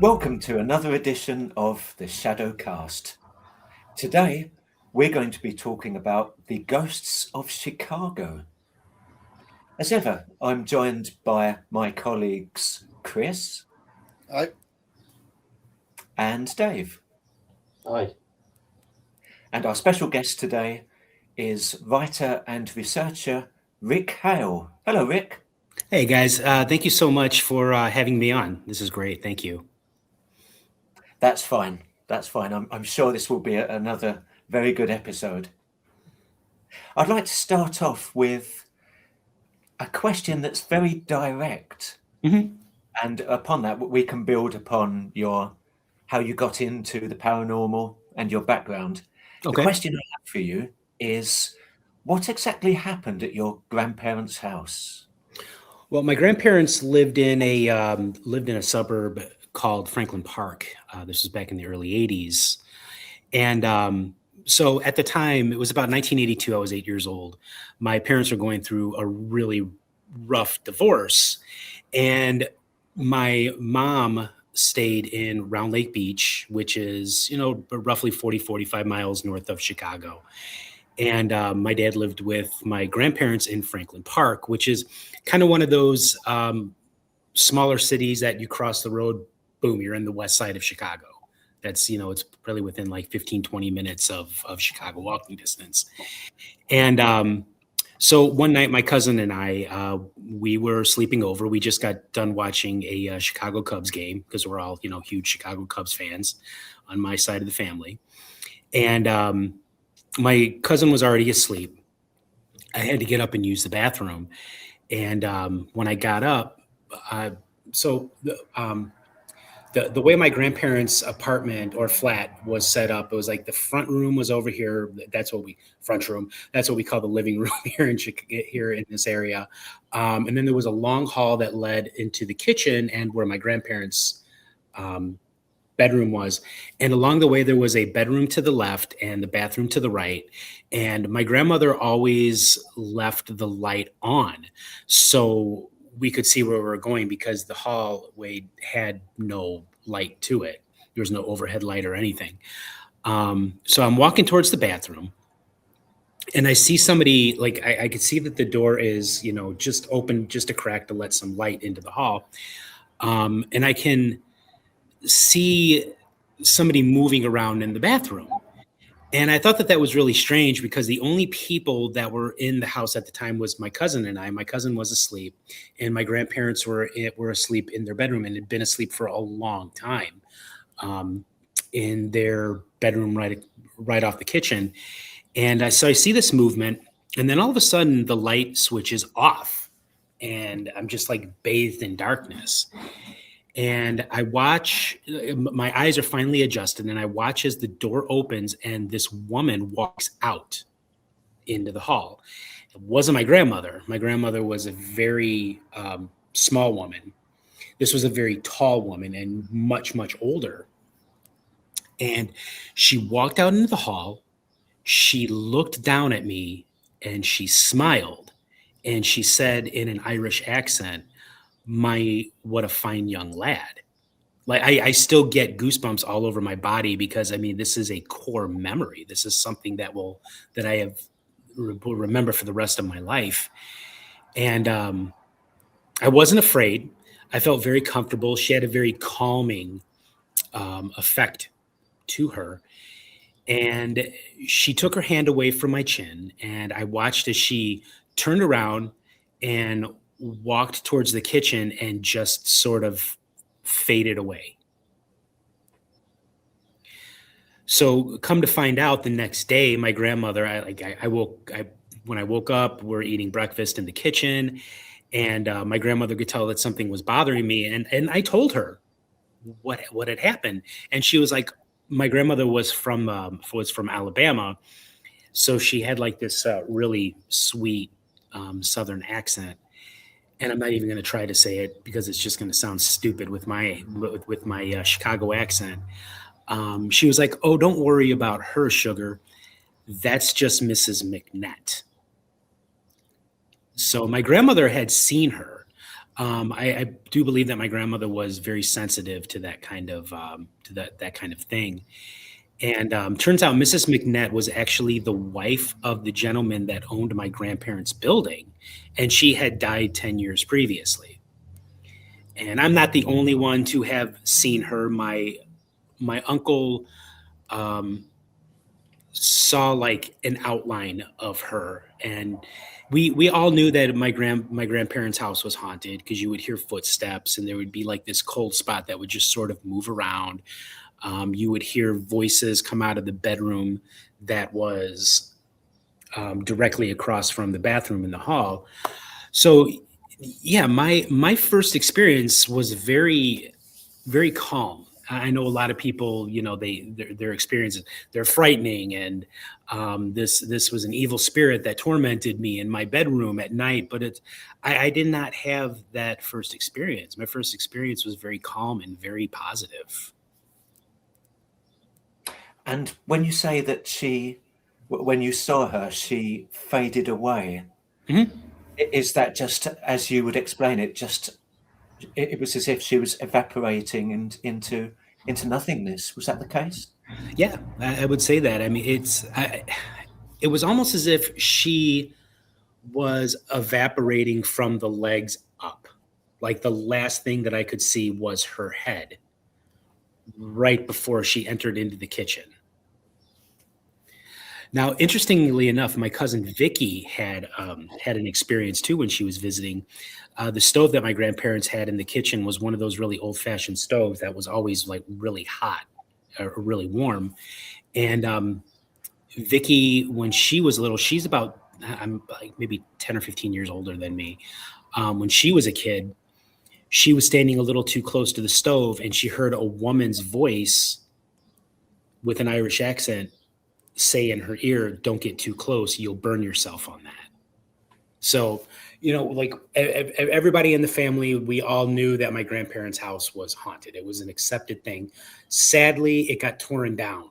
Welcome to another edition of the Shadowcast. Today, we're going to be talking about the ghosts of Chicago. As ever, I'm joined by my colleagues Chris I and Dave. Hi. And our special guest today is writer and researcher Rick Hale. Hello, Rick. Hey guys, thank you so much for having me on. This is great. Thank you. That's fine. That's fine. I'm sure this will be another very good episode. I'd like to start off with a question that's very direct. Mhm. And upon that, we can build upon how you got into the paranormal and your background. The Okay. question I have for you is, what exactly happened at your grandparents' house? Well, my grandparents lived in a suburb called Franklin Park. This was back in the early '80s, and so at the time, it was about 1982. I was 8 years old. My parents were going through a really rough divorce, and my mom stayed in Round Lake Beach, which is, roughly 40, 45 miles north of Chicago. And my dad lived with my grandparents in Franklin Park, which is kind of one of those smaller cities that you cross the road, boom, you're in the west side of Chicago. That's, it's probably within like 15, 20 minutes of Chicago walking distance. And so one night, my cousin and I, we were sleeping over. We just got done watching a Chicago Cubs game because we're all, huge Chicago Cubs fans on my side of the family. And my cousin was already asleep. I had to get up and use the bathroom. And when I got up, the way my grandparents' apartment or flat was set up, it was like the front room was over here. That's what we call the living room here in this area. And then there was a long hall that led into the kitchen and where my grandparents' bedroom was. And along the way, there was a bedroom to the left and the bathroom to the right. And my grandmother always left the light on, so we could see where we were going because the hallway had no light to it. There was no overhead light or anything. So I'm walking towards the bathroom and I see somebody, like I could see that the door is, just open, just a crack to let some light into the hall. And I can see somebody moving around in the bathroom. And I thought that was really strange because the only people that were in the house at the time was my cousin and I. My cousin was asleep, and my grandparents were asleep in their bedroom and had been asleep for a long time, in their bedroom right off the kitchen. And so I see this movement, and then all of a sudden the light switches off, and I'm just like bathed in darkness. And I watch, my eyes are finally adjusted, and I watch as the door opens and this woman walks out into the hall. It wasn't my grandmother. My grandmother was a very small woman. This was a very tall woman and much, much older. And she walked out into the hall. She looked down at me and she smiled. And she said in an Irish accent, what a fine young lad. Like I still get goosebumps all over my body because this is a core memory. This is something that I will remember for the rest of my life. And I wasn't afraid. I felt very comfortable. She had a very calming effect to her. And she took her hand away from my chin, and I watched as she turned around and walked towards the kitchen and just sort of faded away. So come to find out the next day, my grandmother, when I woke up, we're eating breakfast in the kitchen, and my grandmother could tell that something was bothering me. And I told her what had happened. And she was like, my grandmother was from Alabama. So she had like this really sweet Southern accent. And I'm not even going to try to say it because it's just going to sound stupid with my Chicago accent. She was like, "Oh, don't worry about her, sugar. That's just Mrs. McNett." So my grandmother had seen her. I do believe that my grandmother was very sensitive to that kind of that kind of thing. And turns out Mrs. McNett was actually the wife of the gentleman that owned my grandparents' building, and she had died 10 years previously. And I'm not the only one to have seen her. My uncle um, saw like an outline of her, and we all knew that my grandparents' house was haunted because you would hear footsteps, and there would be like this cold spot that would just sort of move around. You would hear voices come out of the bedroom that was directly across from the bathroom in the hall. So, yeah, my first experience was very calm. I know a lot of people, their experiences, they're frightening, and this was an evil spirit that tormented me in my bedroom at night. But I did not have that first experience. My first experience was very calm and very positive. And when you say that when you saw her, she faded away, Mhm. is that just as you would explain it? Just it was as if she was evaporating and into nothingness. Was that the case? Yeah, I would say that. I mean, it was almost as if she was evaporating from the legs up. Like the last thing that I could see was her head right before she entered into the kitchen. Now, interestingly enough, my cousin Vicky had an experience too when she was visiting. The stove that my grandparents had in the kitchen was one of those really old-fashioned stoves that was always like really hot or really warm. And Vicky, when she was little, she's about I'm like maybe 10 or 15 years older than me. When she was a kid, she was standing a little too close to the stove, and she heard a woman's voice with an Irish accent say in her ear, "Don't get too close, you'll burn yourself on that." So, like everybody in the family, we all knew that my grandparents' house was haunted. It was an accepted thing. Sadly, it got torn down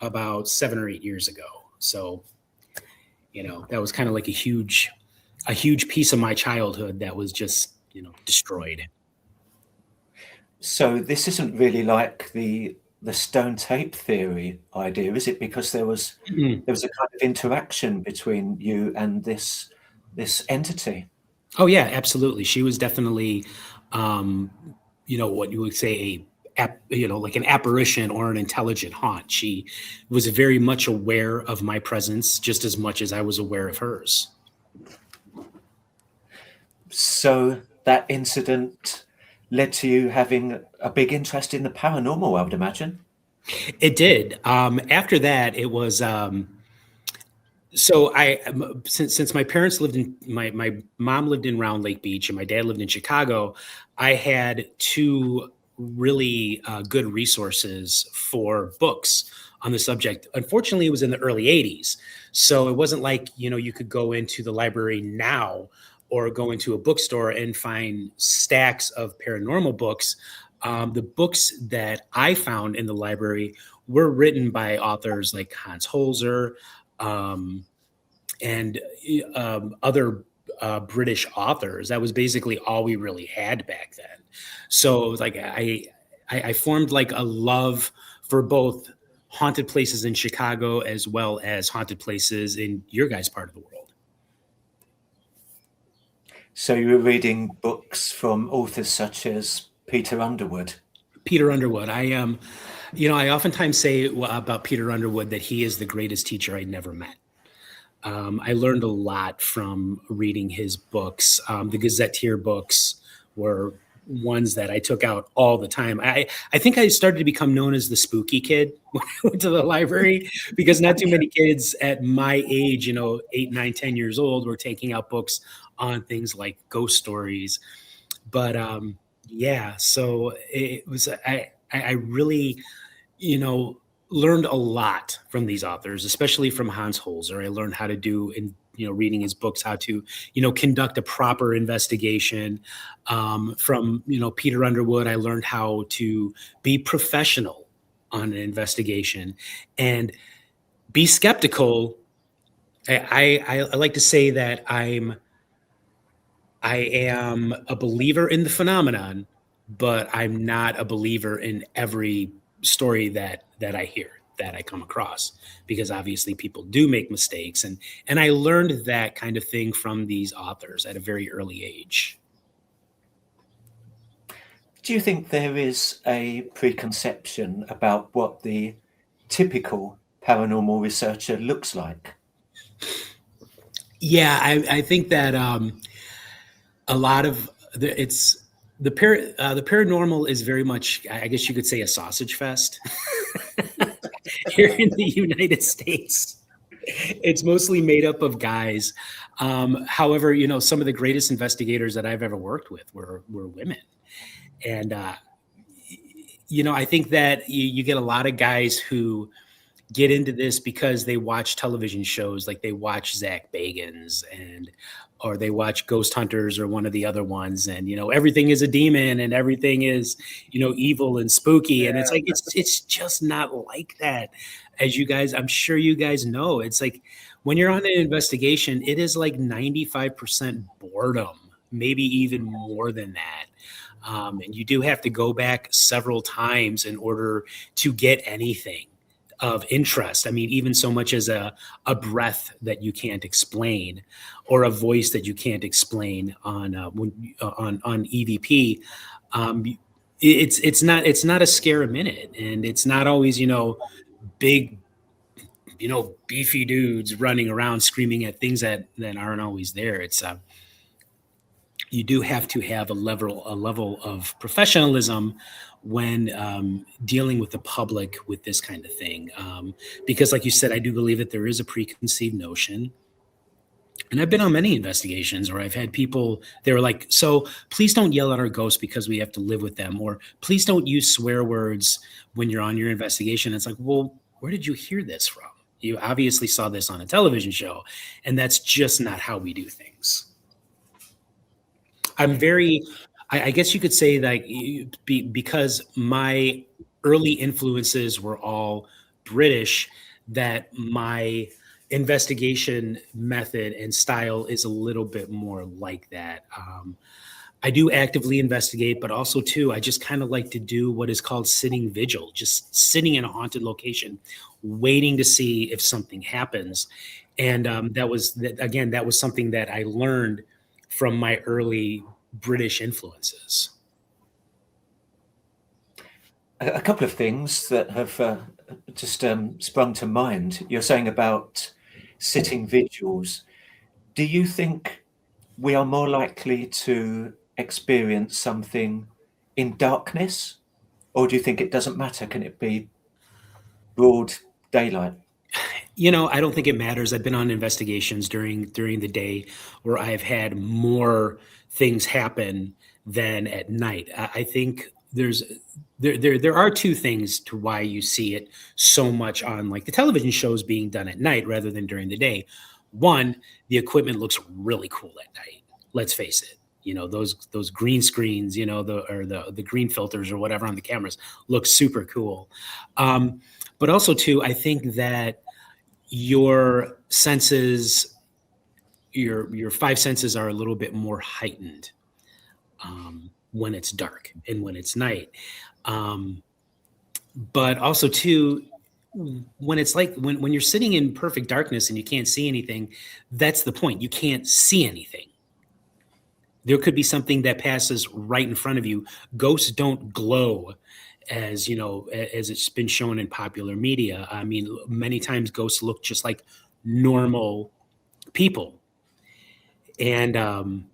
about 7 or 8 years ago. So, that was kind of like a huge piece of my childhood that was just, destroyed. So this isn't really like the stone tape theory idea, is it? Because Mhm. there was a kind of interaction between you and this entity. Oh yeah, absolutely. She was definitely, um, what you would say like an apparition or an intelligent haunt. She was very much aware of my presence just as much as I was aware of hers. So that incident led to you having a big interest in the paranormal, I would imagine. It did. After that, it was so since my parents lived in my mom lived in Round Lake Beach and my dad lived in Chicago, I had two really good resources for books on the subject. Unfortunately, it was in the early 80s, so it wasn't like you could go into the library now or go into a bookstore and find stacks of paranormal books. The books that I found in the library were written by authors like Hans Holzer, um, and other British authors. That was basically all we really had back then. So like I formed like a love for both haunted places in Chicago as well as haunted places in your guys' part of the world. So you were reading books from authors such as Peter Underwood. Peter Underwood. I oftentimes say about Peter Underwood that he is the greatest teacher I never met. I learned a lot from reading his books. The Gazetteer books were ones that I took out all the time. I think I started to become known as the spooky kid when I went to the library because not too many kids at my age, 8, 9, 10 years old, were taking out books on things like ghost stories. But yeah, so it was, I really, you know, learned a lot from these authors, especially from Hans Holzer. I learned how to do in reading his books, how to conduct a proper investigation. From Peter Underwood, I learned how to be professional on an investigation and be skeptical. I like to say that I am a believer in the phenomenon, but I'm not a believer in every story that I hear, that I come across, because obviously people do make mistakes, and I learned that kind of thing from these authors at a very early age. Do you think there is a preconception about what the typical paranormal researcher looks like? Yeah, I think that a lot of the paranormal is very much, I guess you could say, a sausage fest here in the United States. It's mostly made up of guys. However, some of the greatest investigators that I've ever worked with were women, and I think that you get a lot of guys who get into this because they watch television shows, like they watch Zach Bagans, or they watch Ghost Hunters or one of the other ones, and everything is a demon and everything is evil and spooky, and it's like it's just not like that. As you guys, I'm sure you guys know, it's like when you're on an investigation, it is like 95% boredom, maybe even more than that. And you do have to go back several times in order to get anything of interest. I mean, even so much as a breath that you can't explain, or a voice that you can't explain on EVP. It's not a scare a minute, and it's not always big beefy dudes running around screaming at things that aren't always there. It's you do have to have a level of professionalism when dealing with the public with this kind of thing, because like you said, I do believe that there is a preconceived notion. And I've been on many investigations where I've had people, they were like, so please don't yell at our ghosts because we have to live with them, or please don't use swear words when you're on your investigation. It's like, well, where did you hear this from? You obviously saw this on a television show, and that's just not how we do things. I guess you could say that because my early influences were all British, that my investigation method and style is a little bit more like that. I do actively investigate, but also too, I just kind of like to do what is called sitting vigil, just sitting in a haunted location, waiting to see if something happens. And that was something that I learned from my early British influences. A couple of things that have just sprung to mind. You're saying about sitting vigils. Do you think we are more likely to experience something in darkness, or do you think it doesn't matter? Can it be broad daylight? I don't think it matters. I've been on investigations during the day where I've had more things happen than at night. I think there are two things to why you see it so much on like the television shows being done at night rather than during the day. One, the equipment looks really cool at night. Let's face it. Those green screens, the green filters or whatever on the cameras look super cool. But also too, I think that your senses, your five senses are a little bit more heightened when it's dark and when it's night. But also too, when it's like when you're sitting in perfect darkness and you can't see anything, that's the point. You can't see anything. There could be something that passes right in front of you. Ghosts don't glow as it's been shown in popular media. I mean, many times ghosts look just like normal people. And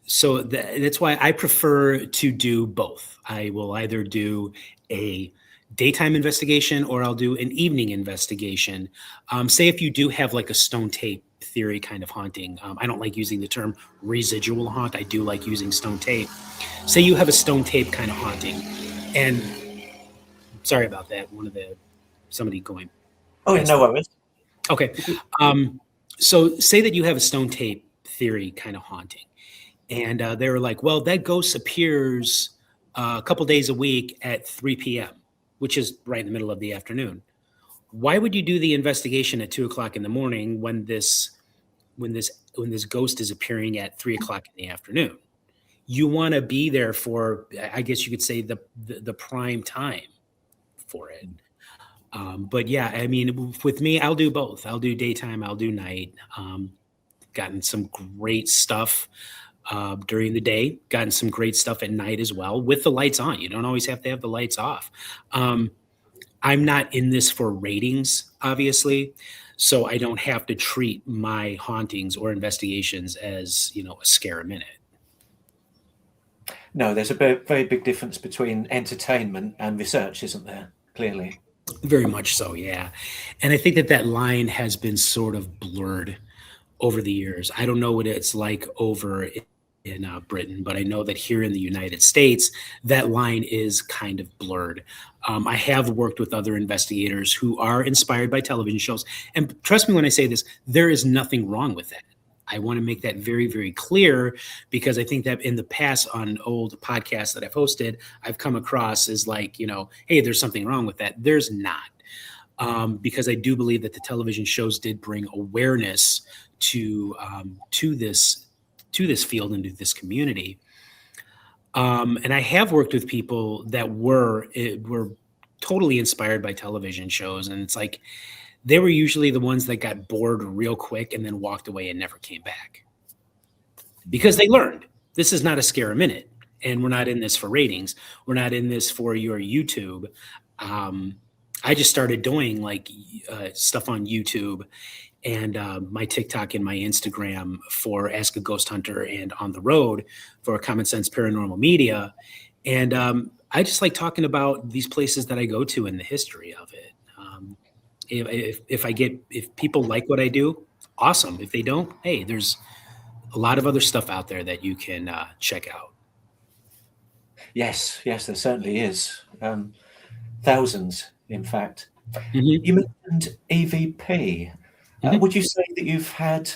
so that's why I prefer to do both. I will either do a daytime investigation or I'll do an evening investigation. Say if you do have like a stone tape theory kind of haunting. I don't like using the term residual haunt. I do like using stone tape. Say you have a stone tape kind of haunting, and sorry about that. Somebody going. Oh, no worries. Okay. So say that you have a stone tape theory kind of haunting, and they were like, well, that ghost appears a couple days a week at 3 p.m., which is right in the middle of the afternoon. Why would you do the investigation at 2 o'clock in the morning when this when this ghost is appearing at 3 o'clock in the afternoon. You want to be there for, I guess you could say, the prime time for it. But yeah, I mean, with me, I'll do both. I'll do daytime, I'll do night. Gotten some great stuff during the day, gotten some great stuff at night as well, with the lights on. You don't always have to have the lights off. I'm not in this for ratings, obviously, so I don't have to treat my hauntings or investigations as, a scare a minute. No, there's a very big difference between entertainment and research, isn't there? Clearly. Very much so, yeah. And I think that line has been sort of blurred over the years. I don't know what it's like over in Britain, but I know that here in the United States, that line is kind of blurred. I have worked with other investigators who are inspired by television shows. And trust me when I say this, there is nothing wrong with that. I want to make that very, very clear, because I think that in the past on old podcasts that I've hosted, I've come across as like, hey, there's something wrong with that. There's not. Because I do believe that the television shows did bring awareness to this field and to this community. And I have worked with people that were totally inspired by television shows, and it's like they were usually the ones that got bored real quick and then walked away and never came back, because they learned this is not a scare a minute, and we're not in this for ratings. We're not in this for your YouTube. I just started doing stuff on YouTube and my TikTok and my Instagram for Ask a Ghost Hunter, and On the Road for Common Sense Paranormal Media. And I just like talking about these places that I go to and the history of it. If people like what I do, awesome. If they don't, hey, there's a lot of other stuff out there that you can check out. Yes, there certainly is. Thousands, in fact. Mm-hmm. You mentioned EVP. Would you say that you've had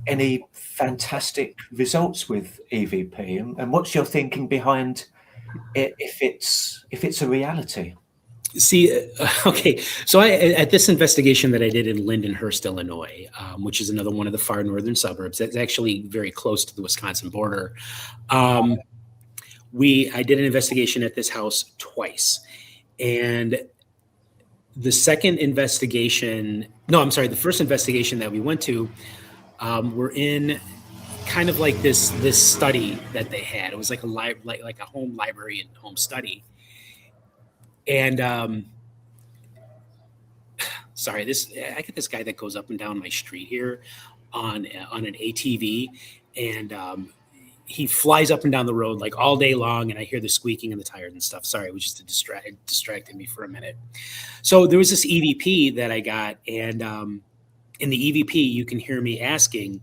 any fantastic results with EVP? And what's your thinking behind it if it's a reality? See, okay. So at this investigation that I did in Lindenhurst, Illinois, which is another one of the far northern suburbs, that's actually very close to the Wisconsin border. I did an investigation at this house twice. And the first investigation that we went to, we're in kind of like this study that they had. It was like a home library and home study. And I get this guy that goes up and down my street here on an ATV, and he flies up and down the road like all day long, and I hear the squeaking of the tires and stuff. Sorry, it was just distracted me for a minute. So there was this EVP that I got, and in the EVP, you can hear me asking,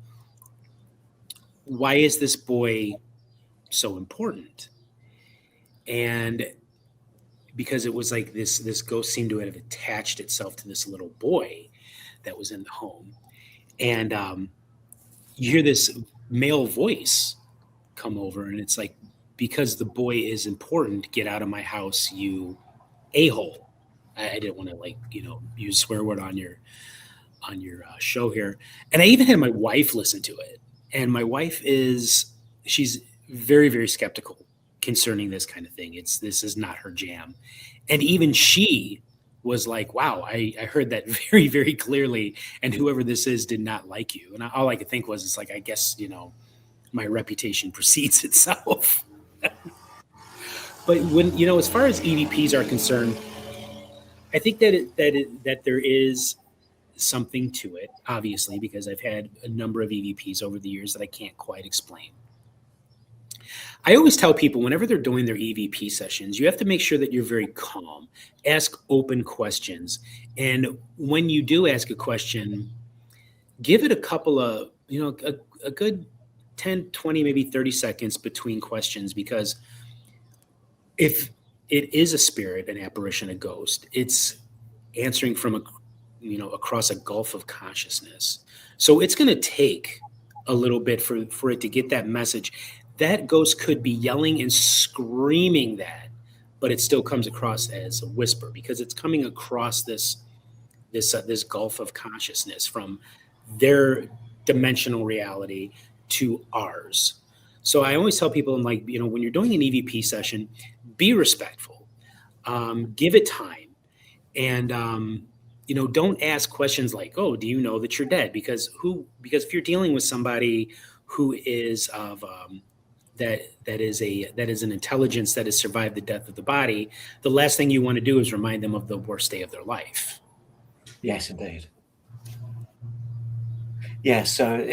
why is this boy so important? And because it was like this ghost seemed to have attached itself to this little boy that was in the home. And you hear this male voice come over, and it's like, because the boy is important, get out of my house, you a-hole. I didn't want to use swear word on your show here. And I even had my wife listen to it. And my wife she's very, very skeptical concerning this kind of thing. This is not her jam. And even she was like, wow, I heard that very, very clearly. And whoever this is did not like you. And all I could think was, it's like, I guess, my reputation precedes itself. But when, as far as EVPs are concerned, I think that there is something to it, obviously, because I've had a number of EVPs over the years that I can't quite explain. I always tell people whenever they're doing their EVP sessions, you have to make sure that you're very calm. Ask open questions. And when you do ask a question, give it a couple of, a good 10, 20, maybe 30 seconds between questions, because if it is a spirit, an apparition, a ghost, it's answering from across a gulf of consciousness. So it's going to take a little bit for it to get that message. That ghost could be yelling and screaming that, but it still comes across as a whisper, because it's coming across this gulf of consciousness from their dimensional reality to ours. So I always tell people, like, when you're doing an EVP session, be respectful, give it time, and don't ask questions like, "Oh, do you know that you're dead?" Because if you're dealing with somebody who is of that is an intelligence that has survived the death of the body, the last thing you want to do is remind them of the worst day of their life. Yes, indeed. Yeah, so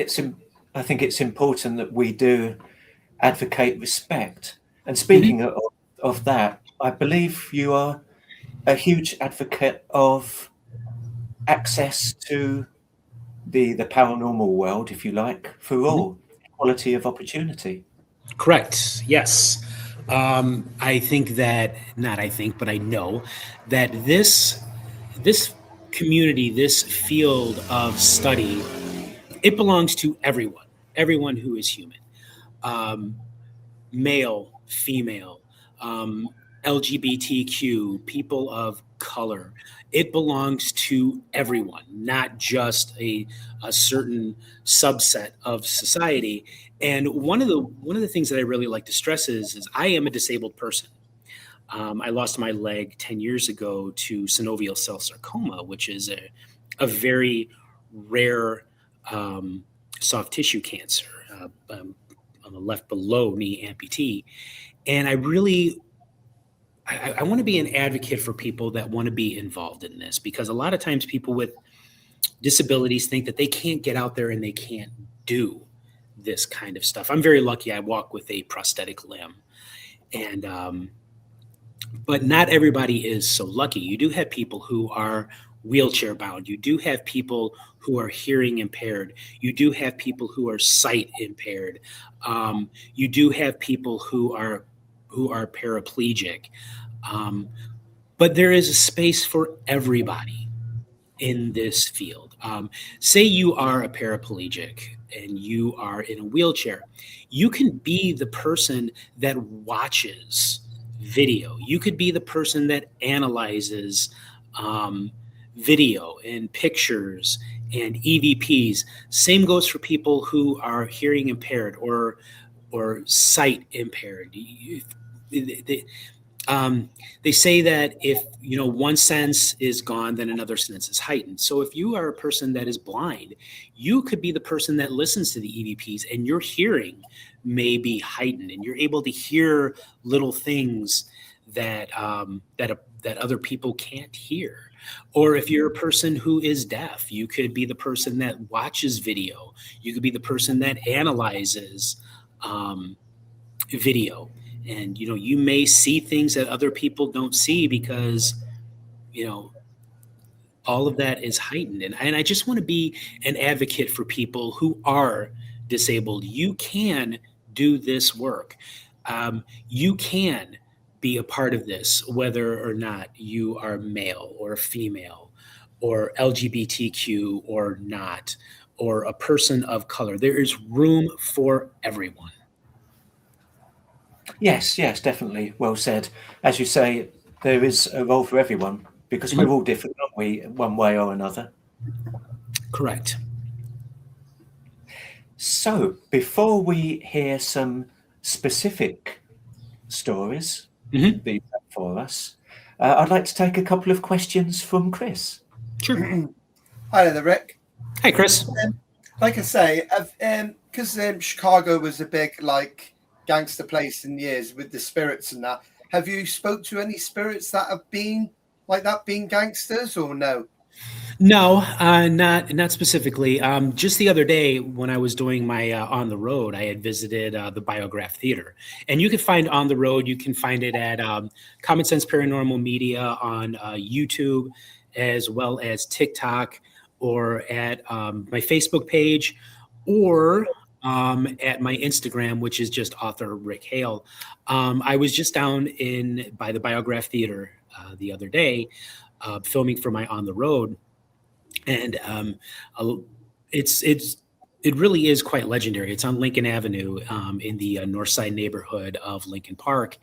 I think it's important that we do advocate respect. And speaking of that, I believe you are a huge advocate of access to the paranormal world, if you like, for all, equality of opportunity. Correct. Yes. I think that, not I think, but I know that this community, this field of study, it belongs to everyone who is human, um, male, female, um, LGBTQ, people of color. It belongs to everyone, not just a certain subset of society. And one of the things that I really like to stress is I am a disabled person. I lost my leg 10 years ago to synovial cell sarcoma, which is a very rare soft tissue cancer. I'm a left below knee amputee. And I want to be an advocate for people that want to be involved in this, because a lot of times people with disabilities think that they can't get out there and they can't do this kind of stuff. I'm very lucky. I walk with a prosthetic limb, and but not everybody is so lucky. You do have people who are wheelchair bound. You do have people who are hearing impaired. You do have people who are sight impaired. You do have people who are paraplegic. But there is a space for everybody in this field. Say you are a paraplegic and you are in a wheelchair. You can be the person that watches video. You could be the person that analyzes video and pictures and EVPs. Same goes for people who are hearing impaired or sight impaired. They say that if one sense is gone, then another sense is heightened. So if you are a person that is blind, you could be the person that listens to the EVPs, and your hearing may be heightened, and you're able to hear little things that that other people can't hear. Or if you're a person who is deaf, you could be the person that watches video. You could be the person that analyzes video. And you may see things that other people don't see because all of that is heightened. And I just want to be an advocate for people who are disabled. You can do this work. You can be a part of this, whether or not you are male or female or LGBTQ or not, or a person of color. There is room for everyone. Yes, definitely. Well said. As you say, there is a role for everyone because we're all different, aren't we, one way or another? Correct. So, before we hear some specific stories that you have for us, I'd like to take a couple of questions from Chris. Sure. Hi there, Rick. Hi, Chris. Like I say, because Chicago was a big gangster place in years with the spirits and that. Have you spoke to any spirits that have been like that, being gangsters, or no? No, not specifically. Just the other day when I was doing my On the Road, I had visited the Biograph Theater. And you can find On the Road, you can find it at Common Sense Paranormal Media on YouTube, as well as TikTok, or at my Facebook page, or at my Instagram, which is just author Rick Hale. I was just down by the Biograph Theater the other day, filming for my On the Road. And it really is quite legendary. It's on Lincoln Avenue in the North Side neighborhood of Lincoln Park.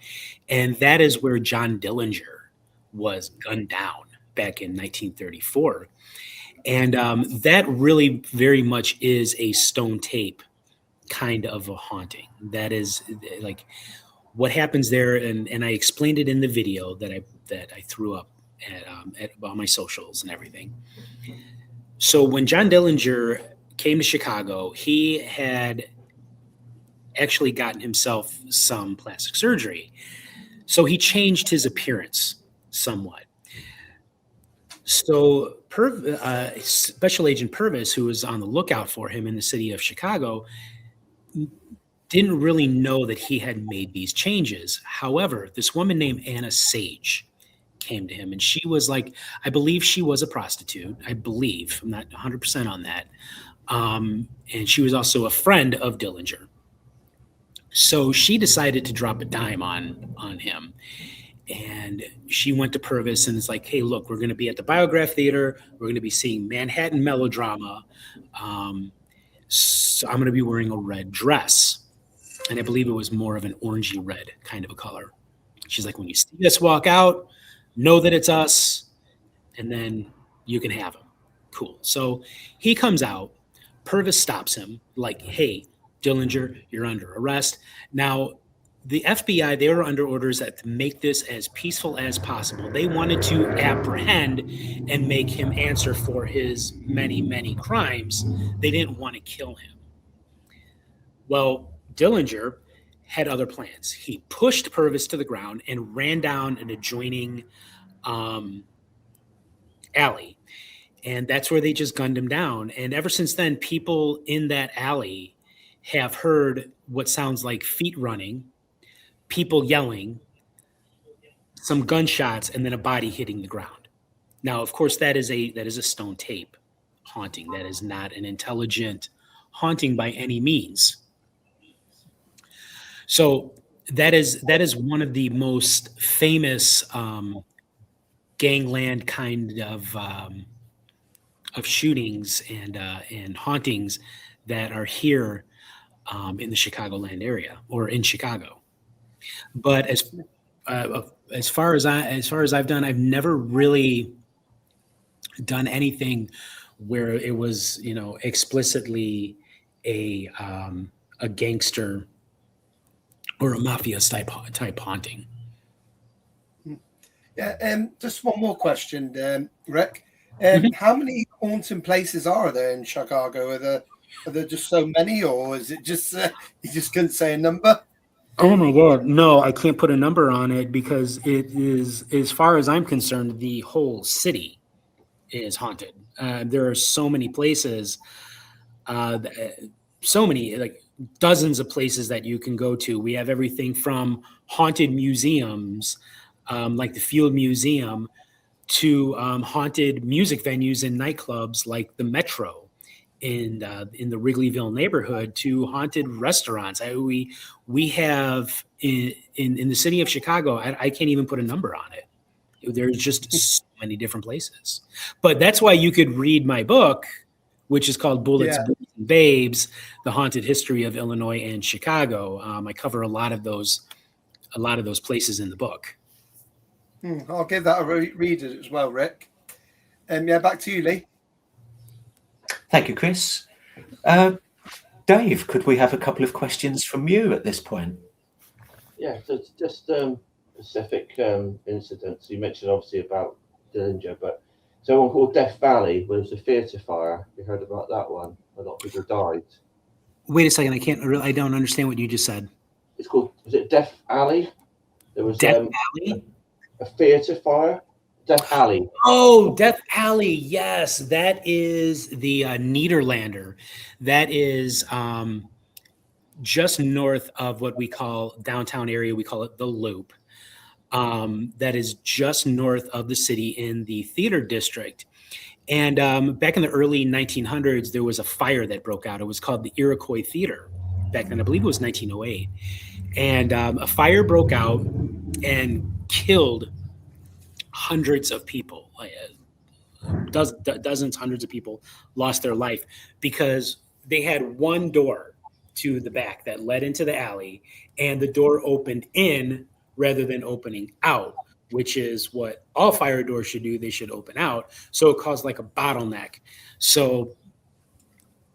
And that is where John Dillinger was gunned down back in 1934. And that really very much is a stone tape kind of a haunting. That is like what happens there. And I explained it in the video that I threw up at on my socials and everything. So when John Dillinger came to Chicago, he had actually gotten himself some plastic surgery. So he changed his appearance somewhat. So Special Agent Purvis, who was on the lookout for him in the city of Chicago, didn't really know that he had made these changes. However, this woman named Anna Sage came to him, and she was like, I believe she was a prostitute. I believe, I'm not 100% on that. And she was also a friend of Dillinger. So she decided to drop a dime on him. And she went to Purvis and is like, hey, look, we're going to be at the Biograph Theater. We're going to be seeing Manhattan Melodrama. So I'm going to be wearing a red dress. And I believe it was more of an orangey red kind of a color. She's like, when you see us walk out, know that it's us, and then you can have him. Cool. So he comes out. Purvis stops him like, hey, Dillinger, you're under arrest. Now, the FBI, they were under orders that to make this as peaceful as possible. They wanted to apprehend and make him answer for his many, many crimes. They didn't want to kill him. Well, Dillinger had other plans. He pushed Purvis to the ground and ran down an adjoining alley. And that's where they just gunned him down. And ever since then, people in that alley have heard what sounds like feet running, people yelling, some gunshots, and then a body hitting the ground. Now, of course, that is a stone tape haunting. That is not an intelligent haunting by any means. So that is one of the most famous gangland kind of shootings and hauntings that are here in the Chicagoland area or in Chicago. But as far as I've done, I've never really done anything where it was, explicitly a gangster or a mafia type haunting. Yeah, just one more question, Rick. How many haunting places are there in Chicago? Are there just so many, or is it just you just couldn't say a number? Oh my God, no, I can't put a number on it because it is, as far as I'm concerned, the whole city is haunted. There are so many places, so many, like dozens of places that you can go to. We have everything from haunted museums, like the Field Museum, to haunted music venues and nightclubs like the Metro in the Wrigleyville neighborhood, to haunted restaurants. We have in the city of Chicago, I can't even put a number on it. There's just so many different places. But that's why you could read my book, which is called Bullets, Booze, and Babes, The Haunted History of Illinois and Chicago. I cover a lot of those places in the book. I'll give that a read as well, Rick. Back to you, Lee. Thank you, Chris. Dave, could we have a couple of questions from you at this point? Yeah, so it's just specific incidents. You mentioned obviously about Dillinger, but so one called Death Valley, where there was a theatre fire. You heard about that one? A lot of people died. Wait a second, I don't understand what you just said. It's called, was it Death Alley? There was Death Alley? A theatre fire. Death Alley. Oh, Death Alley. Yes, that is the Nederlander. That is just north of what we call downtown area. We call it the Loop. That is just north of the city in the theater district. And back in the early 1900s, there was a fire that broke out. It was called the Iroquois Theater. Back then, I believe it was 1908. And a fire broke out and killed hundreds of people. Dozens, hundreds of people lost their life because they had one door to the back that led into the alley, and the door opened in rather than opening out. which is what all fire doors should do. They should open out. So it caused like a bottleneck. So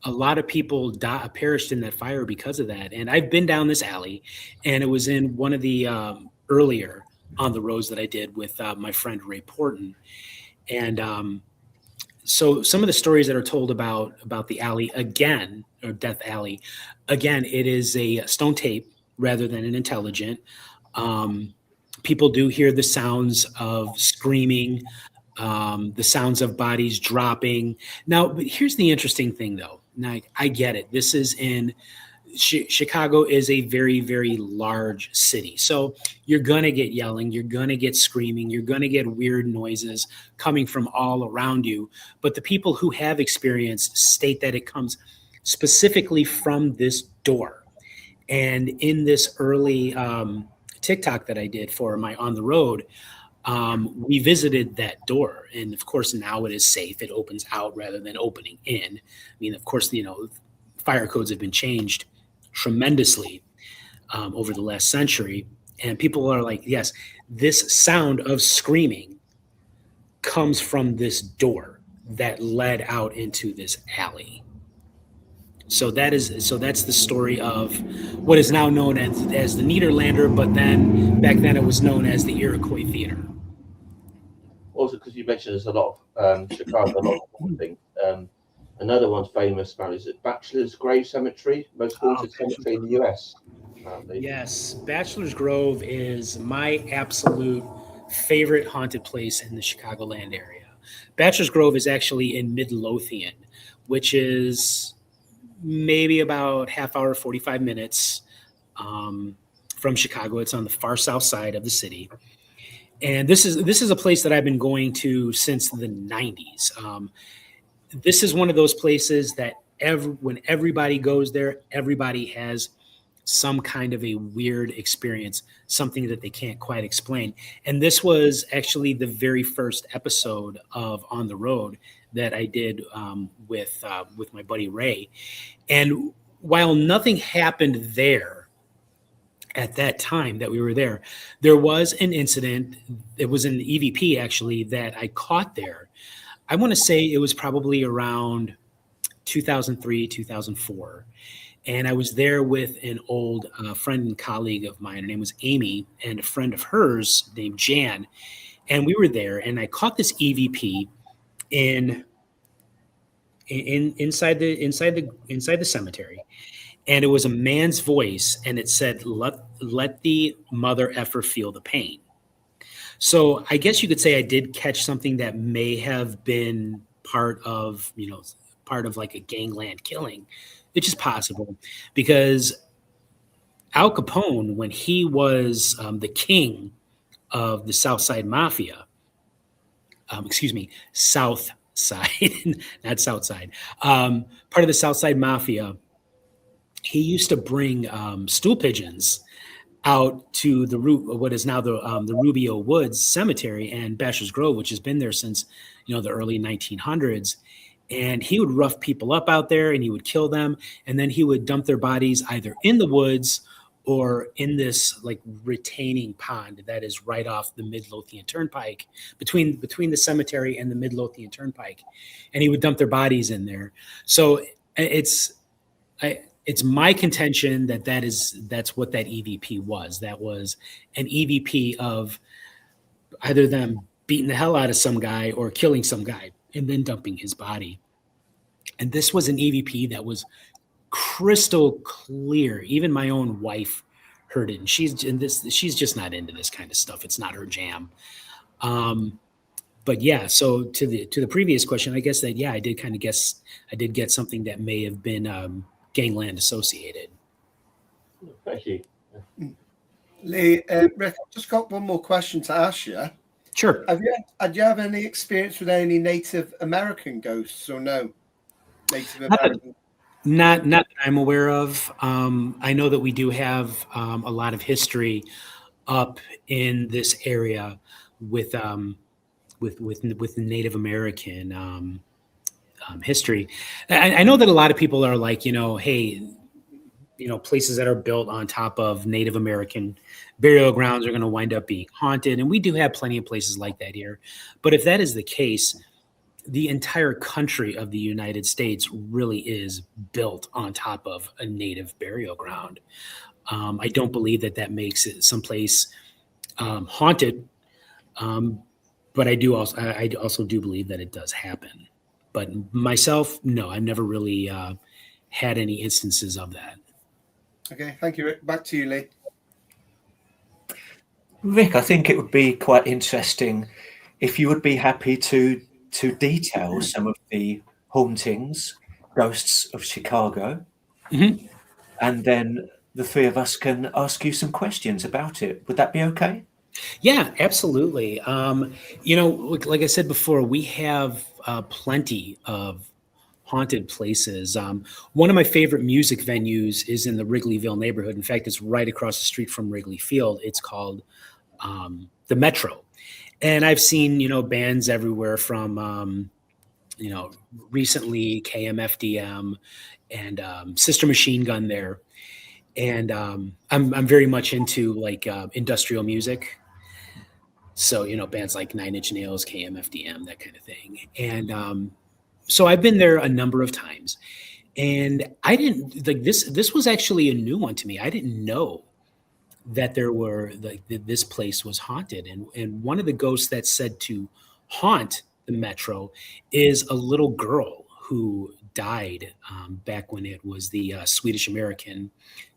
a lot of people perished in that fire because of that. And I've been down this alley, and it was in one of the earlier on the roads that I did with my friend Ray Porton. And so some of the stories that are told about the alley again, or Death Alley, again, it is a stone tape rather than an intelligent. People do hear the sounds of screaming, the sounds of bodies dropping. Now, but here's the interesting thing, though. Now, I get it. This is in Chicago is a very, very large city. So you're going to get yelling. You're going to get screaming. You're going to get weird noises coming from all around you. But the people who have experienced state that it comes specifically from this door. And in this early TikTok that I did for my On the Road, we visited that door, and of course now it is safe. It opens out rather than opening in. I mean, of course, fire codes have been changed tremendously over the last century, and people are like, yes, this sound of screaming comes from this door that led out into this alley. So that's the story of what is now known as the Nederlander, but then back then it was known as the Iroquois Theater. Also, because you mentioned there's a lot of Chicago, a lot of things. Another one's famous about is Bachelor's Grave Cemetery, most haunted cemetery in the US. Yes, Bachelor's Grove is my absolute favorite haunted place in the Chicagoland area. Bachelor's Grove is actually in Midlothian, which is maybe about half hour, 45 minutes from Chicago. It's on the far south side of the city. And this is a place that I've been going to since the 90s. This is one of those places that when everybody goes there, everybody has some kind of a weird experience, something that they can't quite explain. And this was actually the very first episode of On the Road that I did with my buddy Ray. And while nothing happened there at that time that we were there, there was an incident. It was an EVP actually that I caught there. I want to say it was probably around 2003, 2004. And I was there with an old friend and colleague of mine. Her name was Amy, and a friend of hers named Jan. And we were there, and I caught this EVP inside the cemetery. And it was a man's voice, and it said, let the mother effer feel the pain. So I guess you could say I did catch something that may have been part of like a gangland killing, which is possible, because Al Capone, when he was the king of the South Side Mafia, South Side, not South Side, part of the South Side Mafia, he used to bring stool pigeons out to what is now the Rubio Woods Cemetery and Bachelor's Grove, which has been there since the early 1900s. And he would rough people up out there, and he would kill them, and then he would dump their bodies either in the woods or in this like retaining pond that is right off the Midlothian Turnpike, between the cemetery and the Midlothian Turnpike, and he would dump their bodies in there. So it's my contention that's what that EVP was. That was an EVP of either them beating the hell out of some guy or killing some guy and then dumping his body. And this was an EVP that was crystal clear. Even my own wife heard it, and she's just not into this kind of stuff. It's not her jam. But yeah, so to the previous question, I guess that I did kind of guess I did get something that may have been gangland associated. Thank you. Lee, Rick, I've just got one more question to ask you. Sure. Did you have any experience with any Native American ghosts or no? Native American. Not that I'm aware of. I know that we do have a lot of history up in this area with Native American history. I know that a lot of people are like, hey, places that are built on top of Native American burial grounds are going to wind up being haunted. And we do have plenty of places like that here. But if that is the case, the entire country of the United States really is built on top of a native burial ground. I don't believe that makes it someplace haunted. But I also do believe that it does happen. But myself, no, I've never really had any instances of that. Okay, thank you, Rick. Back to you, Lee. Rick, I think it would be quite interesting if you would be happy to detail some of the hauntings, ghosts of Chicago, Mm-hmm. and then the three of us can ask you some questions about it. Would that be okay? Yeah, absolutely. Like I said before, we have plenty of haunted places. One of my favorite music venues is in the Wrigleyville neighborhood. In fact, it's right across the street from Wrigley Field. It's called the Metro. And I've seen, bands everywhere from, recently KMFDM and Sister Machine Gun there. And I'm very much into like industrial music. So, bands like Nine Inch Nails, KMFDM, that kind of thing. And so I've been there a number of times. And I didn't like this was actually a new one to me. I didn't know that there were this place was haunted. And one of the ghosts that's said to haunt the Metro is a little girl who died back when it was the Swedish American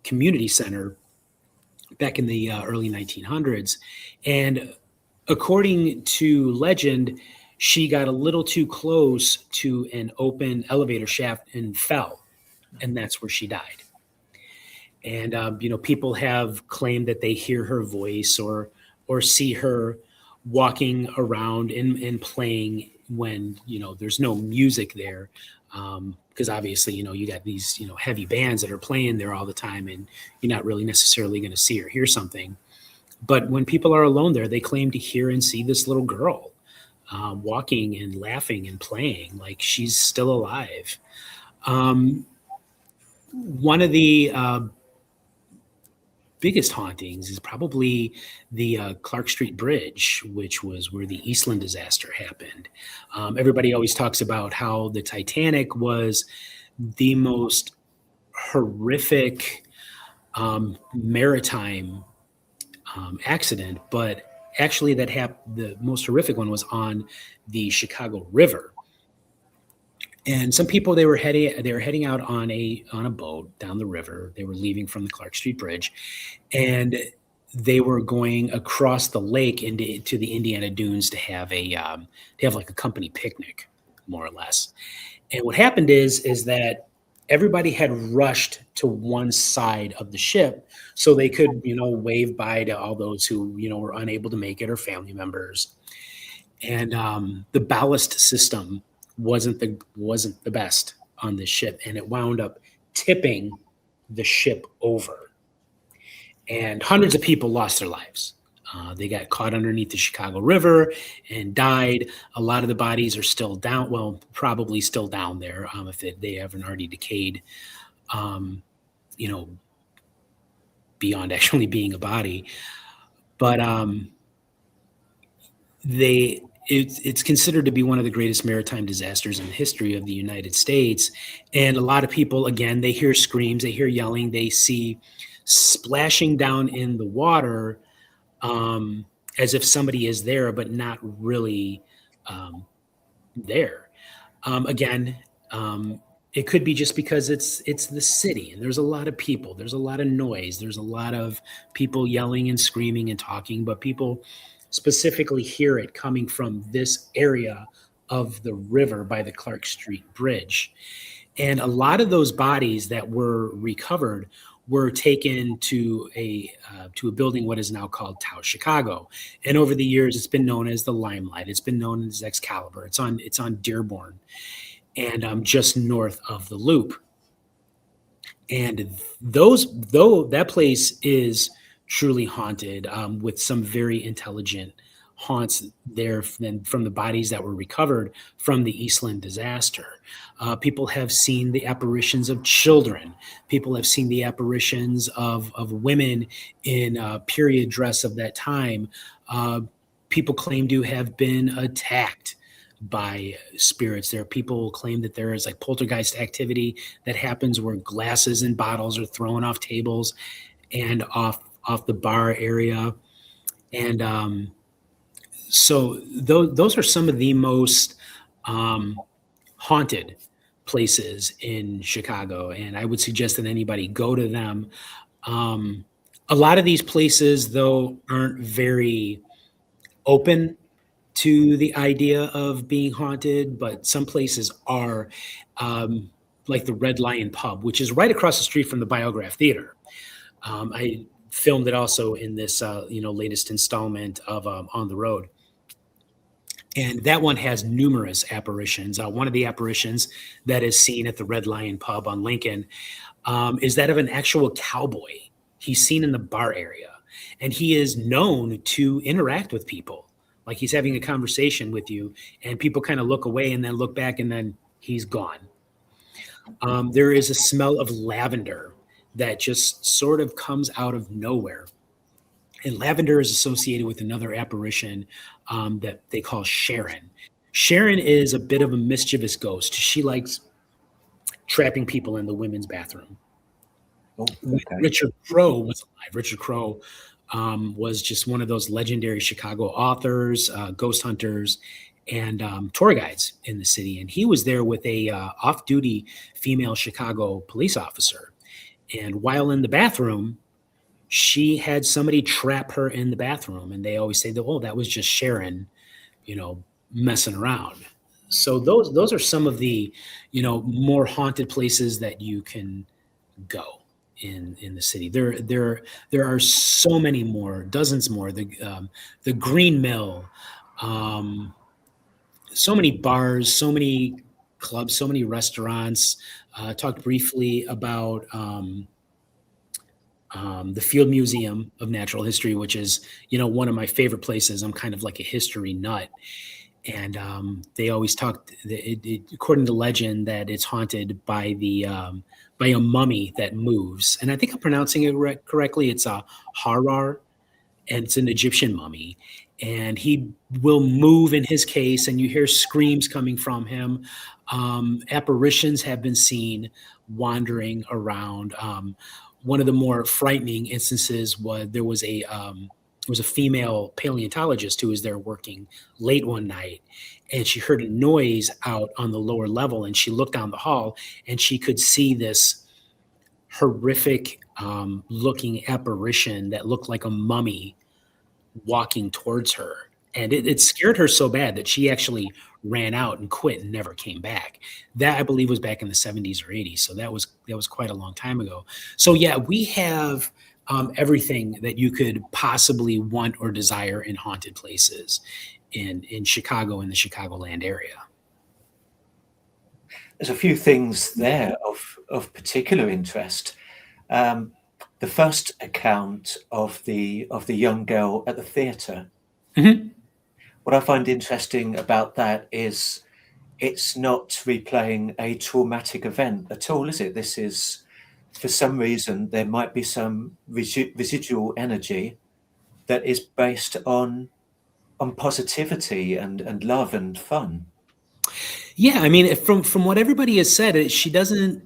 Community Center back in the early 1900s. And according to legend, she got a little too close to an open elevator shaft and fell, and that's where she died. And people have claimed that they hear her voice or see her walking around and playing when there's no music there, because obviously you got these heavy bands that are playing there all the time, and you're not really necessarily going to see or hear something. But when people are alone there, they claim to hear and see this little girl walking and laughing and playing like she's still alive. One of the biggest hauntings is probably the Clark Street Bridge, which was where the Eastland disaster happened. Everybody always talks about how the Titanic was the most horrific maritime accident, but actually the most horrific one was on the Chicago River. And some people, they were heading out on a boat down the river. They were leaving from the Clark Street Bridge, and they were going across the lake to the Indiana Dunes to have like a company picnic, more or less. And what happened is that everybody had rushed to one side of the ship so they could, wave bye to all those who, were unable to make it or family members. And the ballast system wasn't the best on this ship, and it wound up tipping the ship over, and hundreds of people lost their lives. They got caught underneath the Chicago River and died. A lot of the bodies are still down, well, probably still down there if they haven't already decayed, beyond actually being a body. But it's considered to be one of the greatest maritime disasters in the history of the United States. And a lot of people, again, they hear screams, they hear yelling, they see splashing down in the water as if somebody is there, but not really there. It could be just because it's the city and there's a lot of people, there's a lot of noise, there's a lot of people yelling and screaming and talking, but people specifically hear it coming from this area of the river by the Clark Street Bridge. And a lot of those bodies that were recovered were taken to a building what is now called Tau Chicago. And over the years, it's been known as the Limelight. It's been known as Excalibur. It's on Dearborn and just north of the Loop. And that place is truly haunted with some very intelligent haunts there from the bodies that were recovered from the Eastland disaster. People have seen the apparitions of children. People have seen the apparitions of women in period dress of that time. People claim to have been attacked by spirits. There are people who claim that there is like poltergeist activity that happens where glasses and bottles are thrown off tables and off the bar area. And so those are some of the most haunted places in Chicago, and I would suggest that anybody go to them. A lot of these places, though, aren't very open to the idea of being haunted, but some places are, like the Red Lion Pub, which is right across the street from the Biograph Theater. I filmed it also in this latest installment of On the Road. And that one has numerous apparitions. One of the apparitions that is seen at the Red Lion Pub on Lincoln is that of an actual cowboy. He's seen in the bar area, and he is known to interact with people. Like he's having a conversation with you, and people kind of look away and then look back, and then he's gone. There is a smell of lavender that just sort of comes out of nowhere. And lavender is associated with another apparition that they call Sharon. Sharon is a bit of a mischievous ghost. She likes trapping people in the women's bathroom. Oh, okay. Richard Crowe was alive. Richard Crowe was just one of those legendary Chicago authors, ghost hunters, and tour guides in the city. And he was there with a off-duty female Chicago police officer. And while in the bathroom, she had somebody trap her in the bathroom, and they always say that, oh, that was just Sharon, messing around. So those are some of the, more haunted places that you can go in the city. There are so many more, dozens more. The Green Mill, so many bars, so many clubs, so many restaurants. Talked briefly about the Field Museum of Natural History, which is, one of my favorite places. I'm kind of like a history nut. And they always talked, according to legend, that it's haunted by by a mummy that moves. And I think I'm pronouncing it correctly. It's a Harar, and it's an Egyptian mummy. And he will move in his case, and you hear screams coming from him. Apparitions have been seen wandering around. One of the more frightening instances was there was a female paleontologist who was there working late one night, and she heard a noise out on the lower level, and she looked down the hall, and she could see this horrific looking apparition that looked like a mummy walking towards her. And it scared her so bad that she actually ran out and quit and never came back. That, I believe, was back in the 70s or 80s. So that was quite a long time ago. So yeah, we have everything that you could possibly want or desire in haunted places in Chicago, in the Chicagoland area. There's a few things there of particular interest. The first account of the young girl at the theatre. Mm-hmm. What I find interesting about that is it's not replaying a traumatic event at all, is it? This is, for some reason, there might be some residual energy that is based on positivity and love and fun. Yeah, I mean, from what everybody has said, she doesn't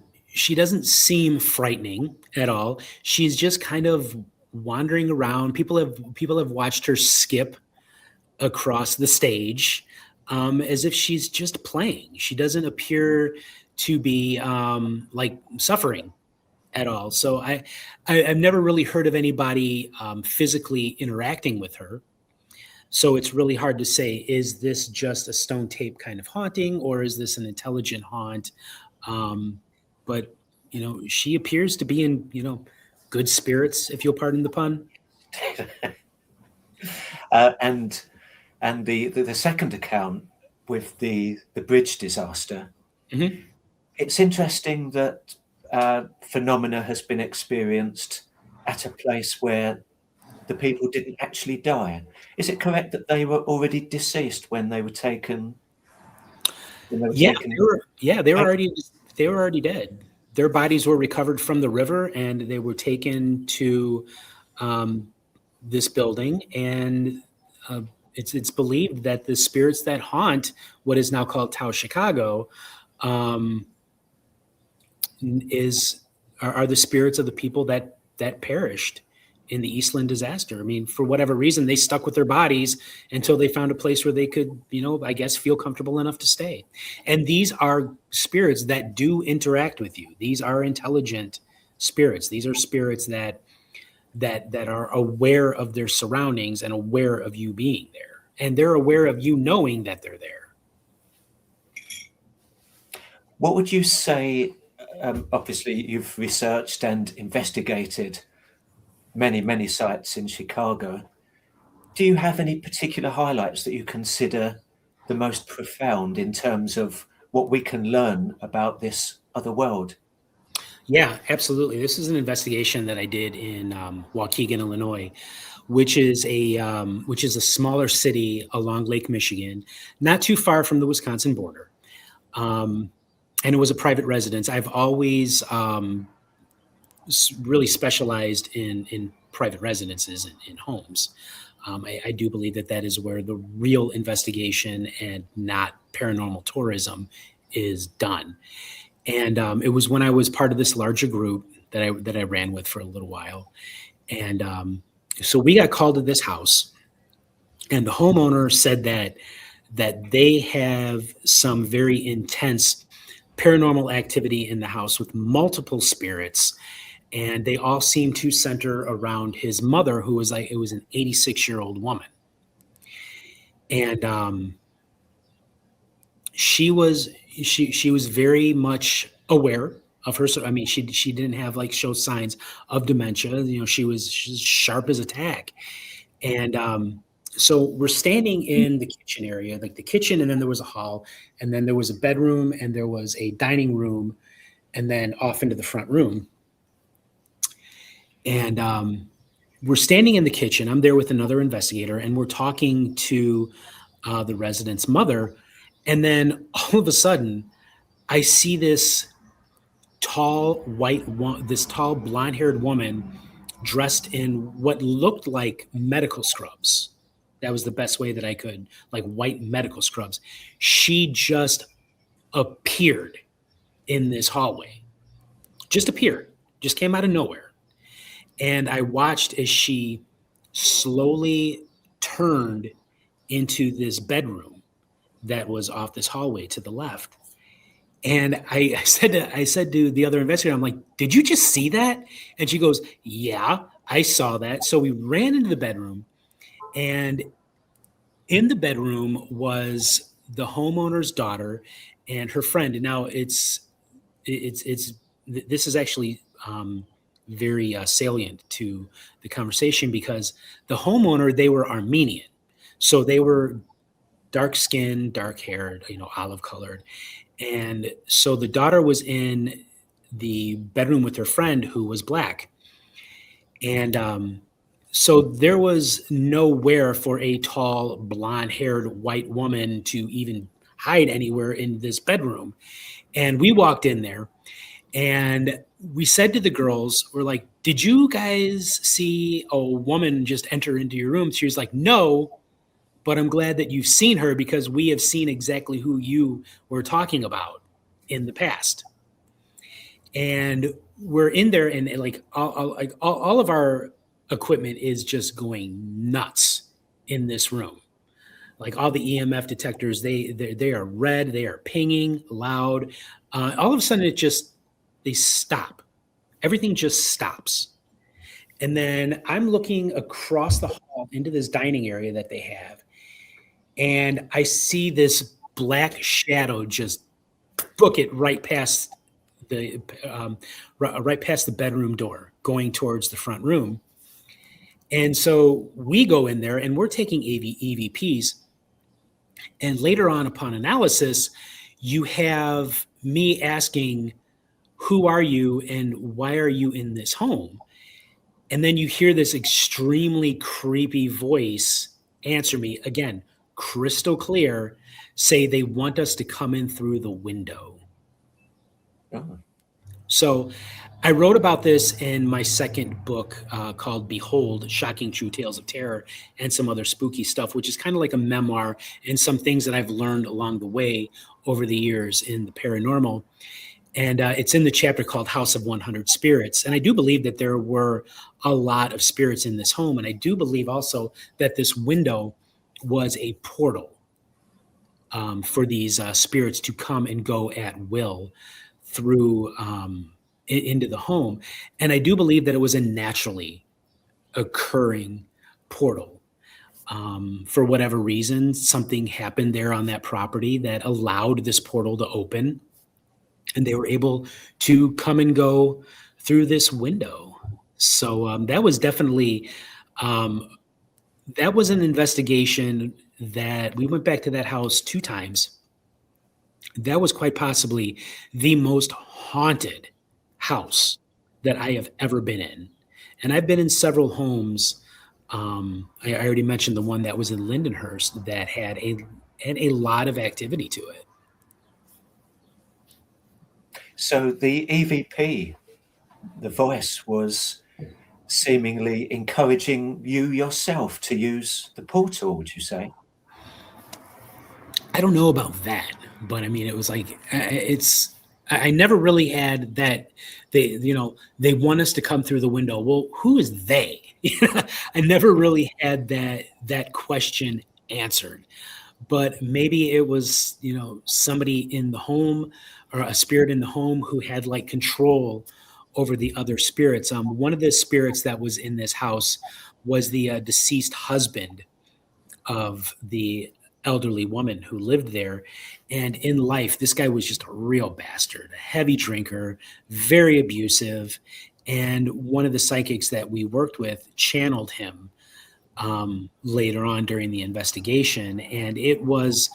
seem frightening at all. She's just kind of wandering around. People have watched her skip across the stage as if she's just playing. She doesn't appear to be like suffering at all. So I've never really heard of anybody physically interacting with her. So it's really hard to say, is this just a stone tape kind of haunting, or is this an intelligent haunt? But she appears to be in good spirits, if you'll pardon the pun. And the second account with the bridge disaster, Mm-hmm. It's interesting that phenomena has been experienced at a place where the people didn't actually die. Is it correct that they were already deceased when they were taken? Yeah, they were already dead. Their bodies were recovered from the river, and they were taken to this building. And it's believed that the spirits that haunt what is now called Tau Chicago are the spirits of the people that perished in the Eastland disaster. I mean, for whatever reason, they stuck with their bodies until they found a place where they could, I guess, feel comfortable enough to stay. And these are spirits that do interact with you. These are intelligent spirits. These are spirits that are aware of their surroundings and aware of you being there. And they're aware of you knowing that they're there. What would you say? Obviously, you've researched and investigated many sites in Chicago. Do you have any particular highlights that you consider the most profound in terms of what we can learn about this other world? Yeah, absolutely. This is an investigation that I did in Waukegan, Illinois, which is a smaller city along Lake Michigan, not too far from the Wisconsin border. And it was a private residence. I've always really specialized in private residences and in homes. I do believe that is where the real investigation and not paranormal tourism is done. And it was when I was part of this larger group that I ran with for a little while. And so we got called to this house, and the homeowner said that they have some very intense paranormal activity in the house with multiple spirits. And they all seem to center around his mother, who was an 86-year-old woman. And she was very much aware of her. I mean, she didn't have show signs of dementia. She was sharp as a tack. And so we're standing in the kitchen area, like the kitchen, and then there was a hall, and then there was a bedroom, and there was a dining room, and then off into the front room. And we're standing in the kitchen. I'm there with another investigator, and we're talking to the resident's mother. And then all of a sudden, I see this tall blonde-haired woman dressed in what looked like medical scrubs. That was the best way that I could, like white medical scrubs. She just appeared in this hallway. Just appeared. Just came out of nowhere. And I watched as she slowly turned into this bedroom that was off this hallway to the left. And I said to the other investigator, I'm like, did you just see that? And she goes, yeah, I saw that. So we ran into the bedroom, and in the bedroom was the homeowner's daughter and her friend. And now this is actually very salient to the conversation, because the homeowner, they were Armenian. So they were dark skinned, dark haired, olive colored. And so the daughter was in the bedroom with her friend who was black. And so there was nowhere for a tall, blonde haired white woman to even hide anywhere in this bedroom. And we walked in there, and we said to the girls, we're like, did you guys see a woman just enter into your room? She was like, no, but I'm glad that you've seen her, because we have seen exactly who you were talking about in the past. And we're in there, and all of our equipment is just going nuts in this room. Like all the EMF detectors, they are red, they are pinging loud. All of a sudden they stop. Everything just stops. And then I'm looking across the hall into this dining area that they have, and I see this black shadow just book it right past the bedroom door, going towards the front room. And so we go in there, and we're taking EVPs. And later on, upon analysis, you have me asking, who are you and why are you in this home? And then you hear this extremely creepy voice answer me again, crystal clear, say they want us to come in through the window. Oh. So I wrote about this in my second book called Behold, Shocking True Tales of Terror and some other spooky stuff, which is kind of like a memoir and some things that I've learned along the way over the years in the paranormal. And it's in the chapter called House of 100 Spirits. And I do believe that there were a lot of spirits in this home. And I do believe also that this window was a portal for these spirits to come and go at will through into the home. And I do believe that it was a naturally occurring portal. For whatever reason, something happened there on that property that allowed this portal to open, and they were able to come and go through this window. So that was definitely, that was an investigation that we went back to that house 2 times. That was quite possibly the most haunted house that I have ever been in. And I've been in several homes. I already mentioned the one that was in Lindenhurst that had a lot of activity to it. So the EVP, the voice, was seemingly encouraging you yourself to use the portal, would you say? I don't know about that, but I mean, it was like, I never really had that. They want us to come through the window. Well, who is they? I never really had that question answered, but maybe it was, somebody in the home or a spirit in the home who had like control over the other spirits. One of the spirits that was in this house was the deceased husband of the elderly woman who lived there. And in life, this guy was just a real bastard, a heavy drinker, very abusive. And one of the psychics that we worked with channeled him later on during the investigation. And it was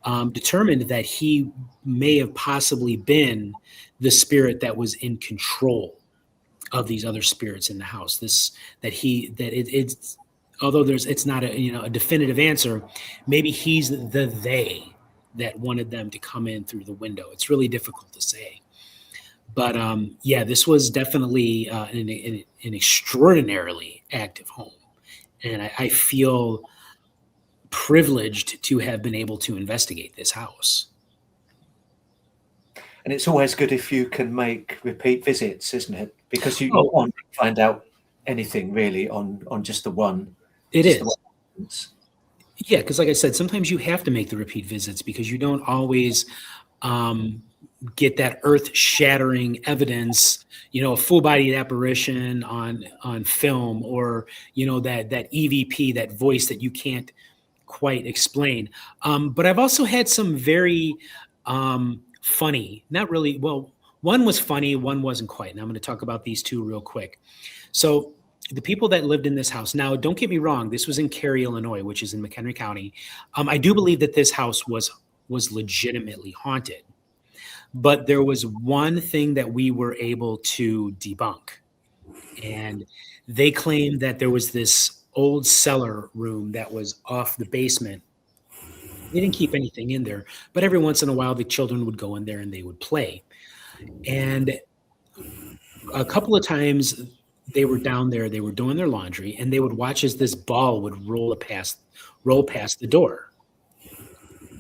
determined that he may have possibly been the spirit that was in control of these other spirits in the house. It's although it's not a definitive answer, maybe he's the they that wanted them to come in through the window. It's really difficult to say. But this was definitely an extraordinarily active home. And I feel privileged to have been able to investigate this house. And it's always good if you can make repeat visits, isn't it? Because you won't find out anything really on just the one. It is. Yeah, because like I said, sometimes you have to make the repeat visits because you don't always get that earth-shattering evidence, a full-bodied apparition on film, or that EVP, that voice that you can't quite explain. But I've also had some very funny, not really, well, one was funny, one wasn't quite. And I'm going to talk about these 2 real quick. So the people that lived in this house, now don't get me wrong, this was in Cary, Illinois, which is in McHenry County. I do believe that this house was legitimately haunted. But there was one thing that we were able to debunk. And they claimed that there was this old cellar room that was off the basement. They didn't keep anything in there, but every once in a while the children would go in there and they would play. And a couple of times they were down there, they were doing their laundry, and they would watch as this ball would roll past the door.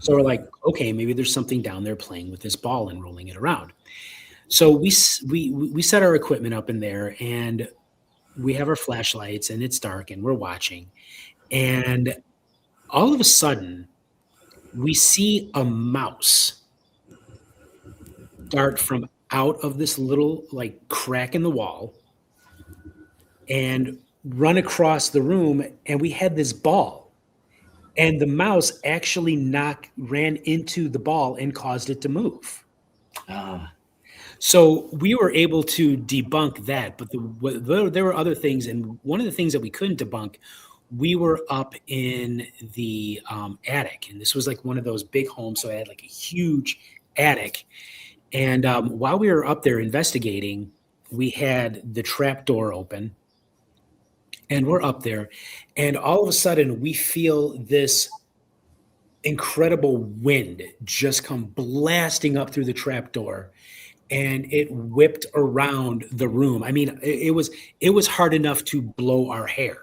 So we're like, okay, maybe there's something down there playing with this ball and rolling it around. So we set our equipment up in there, and we have our flashlights, and it's dark, and we're watching. And all of a sudden, we see a mouse dart from out of this little like crack in the wall and run across the room. And we had this ball, and the mouse actually ran into the ball and caused it to move. So we were able to debunk that, but there were other things. And one of the things that we couldn't debunk, we were up in the attic, and this was like one of those big homes. So I had like a huge attic. And while we were up there investigating, we had the trap door open, And we're up there, and all of a sudden we feel this incredible wind just come blasting up through the trapdoor, and it whipped around the room. I mean, it was hard enough to blow our hair.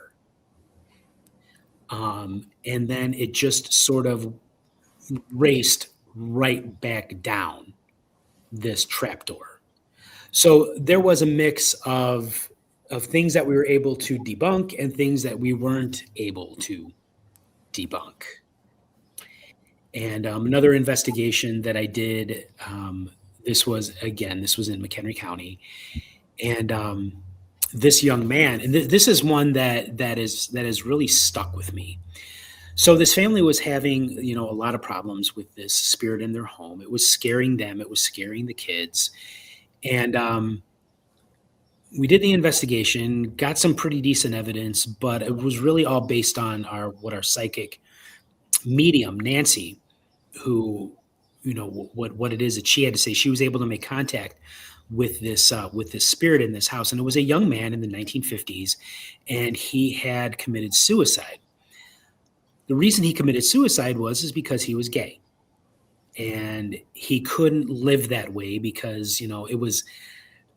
And then it just sort of raced right back down this trapdoor. So there was a mix of things that we were able to debunk and things that we weren't able to debunk. And another investigation that I did, this was in McHenry County, and this young man, and this is one that has really stuck with me. So this family was having, a lot of problems with this spirit in their home. It was scaring them. It was scaring the kids. And we did the investigation, got some pretty decent evidence, but it was really all based on what our psychic medium, Nancy, who, what it is that she had to say. She was able to make contact with this spirit in this house. And it was a young man in the 1950s, and he had committed suicide. The reason he committed suicide is because he was gay, and he couldn't live that way because, it was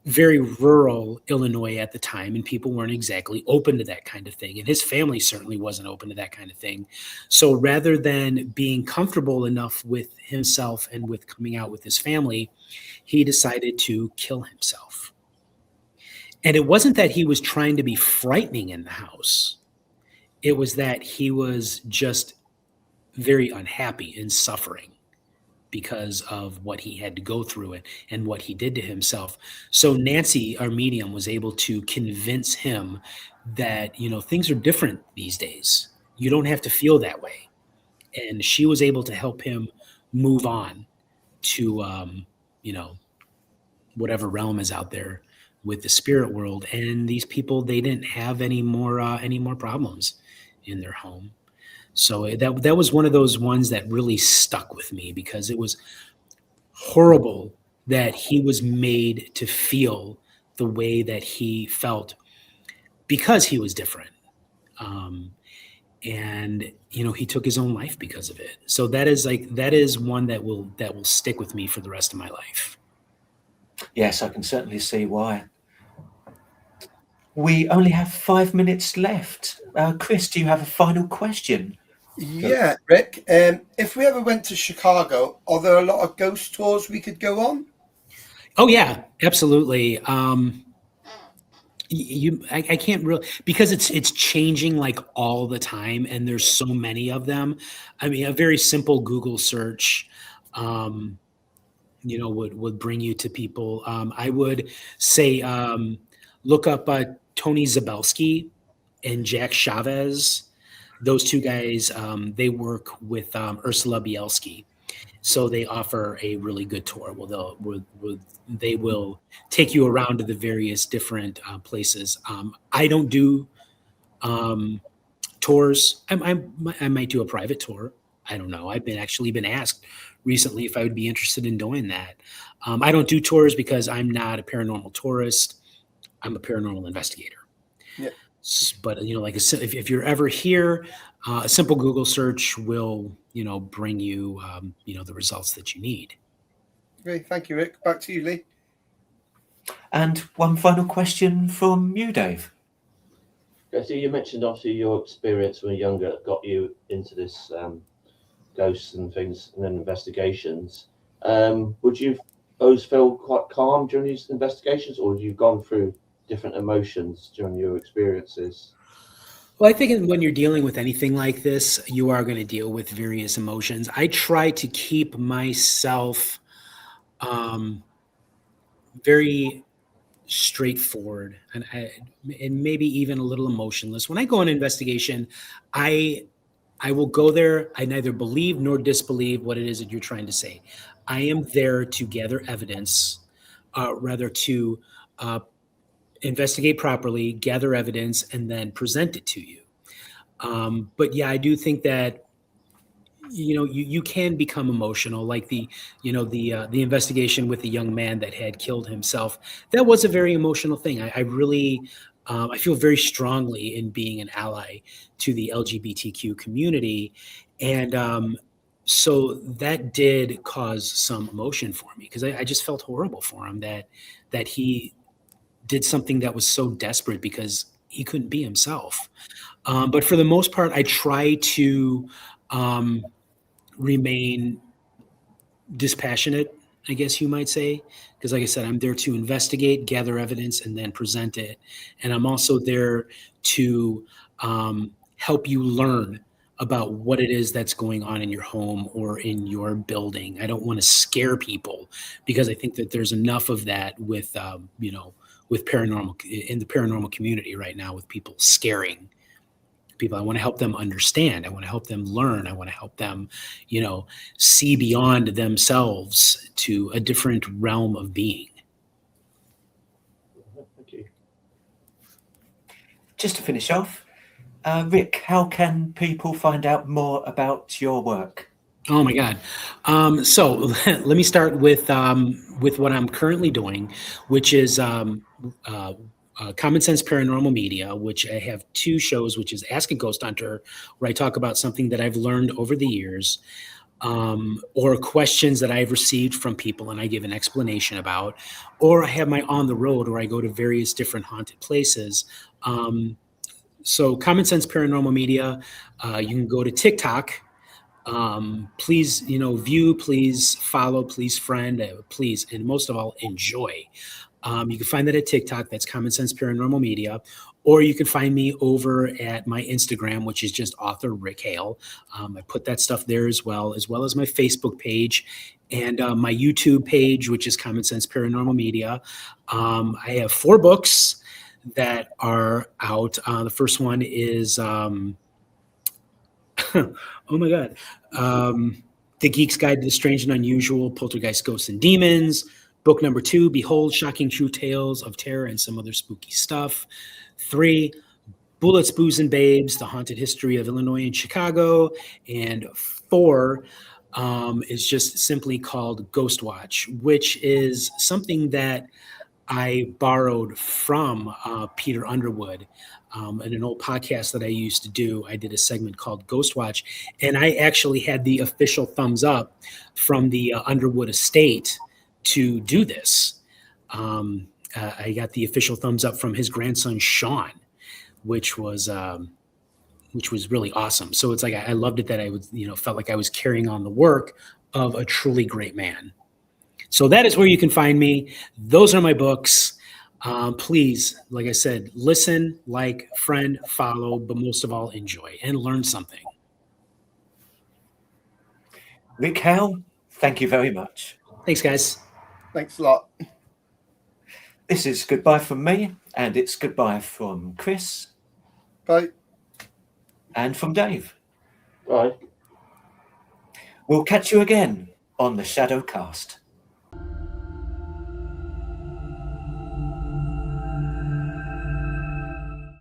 very rural Illinois at the time, and people weren't exactly open to that kind of thing. And his family certainly wasn't open to that kind of thing. So rather than being comfortable enough with himself and with coming out with his family, he decided to kill himself. And it wasn't that he was trying to be frightening in the house. It was that he was just very unhappy and suffering because of what he had to go through it and what he did to himself. So Nancy, our medium, was able to convince him that, things are different these days. You don't have to feel that way. And she was able to help him move on to, whatever realm is out there with the spirit world. And these people, they didn't have any more problems in their home. So that was one of those ones that really stuck with me, because it was horrible that he was made to feel the way that he felt because he was different. And he took his own life because of it. So that is one that will stick with me for the rest of my life. Yes, I can certainly see why. We only have 5 minutes left. Chris, do you have a final question? Yeah, Rick. If we ever went to Chicago, are there a lot of ghost tours we could go on? Oh yeah, absolutely. I can't really, because it's changing like all the time, and there's so many of them. I mean, a very simple Google search, would bring you to people. I would say look up Tony Zabelski and Jack Chavez. Those two guys, they work with Ursula Bielski, so they offer a really good tour. They will take you around to the various different places. I don't do tours. I might do a private tour. I don't know. I've been asked recently if I would be interested in doing that. I don't do tours because I'm not a paranormal tourist. I'm a paranormal investigator. Yeah. But if you're ever here, a simple Google search will bring you the results that you need. Great, thank you, Rick. Back to you, Lee. And one final question from you, Dave. Okay, so you mentioned obviously your experience when you were younger got you into this ghosts and things and then investigations. Would you always feel quite calm during these investigations, or have you gone through different emotions during your experiences? Well, I think when you're dealing with anything like this, you are going to deal with various emotions. I try to keep myself very straightforward and maybe even a little emotionless. When I go on an investigation, I will go there. I neither believe nor disbelieve what it is that you're trying to say. I am there to gather evidence, rather to investigate properly, gather evidence, and then present it to you. But yeah, I do think that you can become emotional, like the investigation with the young man that had killed himself. That was a very emotional thing. I really I feel very strongly in being an ally to the LGBTQ community. And so that did cause some emotion for me, because I just felt horrible for him that he did something that was so desperate because he couldn't be himself. But for the most part, I try to remain dispassionate, I guess you might say, because like I said, I'm there to investigate, gather evidence, and then present it. And I'm also there to help you learn about what it is that's going on in your home or in your building. I don't want to scare people, because I think that there's enough of that with, with paranormal, in the paranormal community right now, with people scaring people. I want to help them understand. I want to help them learn. I want to help them, see beyond themselves to a different realm of being. Thank you. Just to finish off, Rick, how can people find out more about your work? Oh my God. So let me start with what I'm currently doing, which is Common Sense Paranormal Media, which I have two shows, which is Ask a Ghost Hunter, where I talk about something that I've learned over the years, or questions that I've received from people and I give an explanation about, or I have my On the Road, where I go to various different haunted places. So Common Sense Paranormal Media, you can go to TikTok. Please, view, please follow, please friend, please, and most of all, enjoy. You can find that at TikTok. That's Common Sense Paranormal Media. Or you can find me over at my Instagram, which is just author Rick Hale. I put that stuff there as well as my Facebook page and my YouTube page, which is Common Sense Paranormal Media. I have 4 books that are out. The first one is, oh my God, The Geek's Guide to the Strange and Unusual, Poltergeist, Ghosts, and Demons. Book number 2, Behold, Shocking True Tales of Terror and Some Other Spooky Stuff. 3, Bullets, Booze, and Babes, The Haunted History of Illinois and Chicago. And 4 is just simply called Ghost Watch, which is something that I borrowed from Peter Underwood. In an old podcast that I used to do, I did a segment called Ghost Watch, and I actually had the official thumbs up from the Underwood estate to do this. I got the official thumbs up from his grandson, Sean, which was really awesome. So it's like, I loved it that I would, felt like I was carrying on the work of a truly great man. So that is where you can find me. Those are my books. Please, like I said, listen, like, friend, follow, but most of all, enjoy and learn something. Rick Hale, thank you very much. Thanks, guys. Thanks a lot. This is goodbye from me, and it's goodbye from Chris. Bye. And from Dave. Bye. We'll catch you again on the Shadowcast.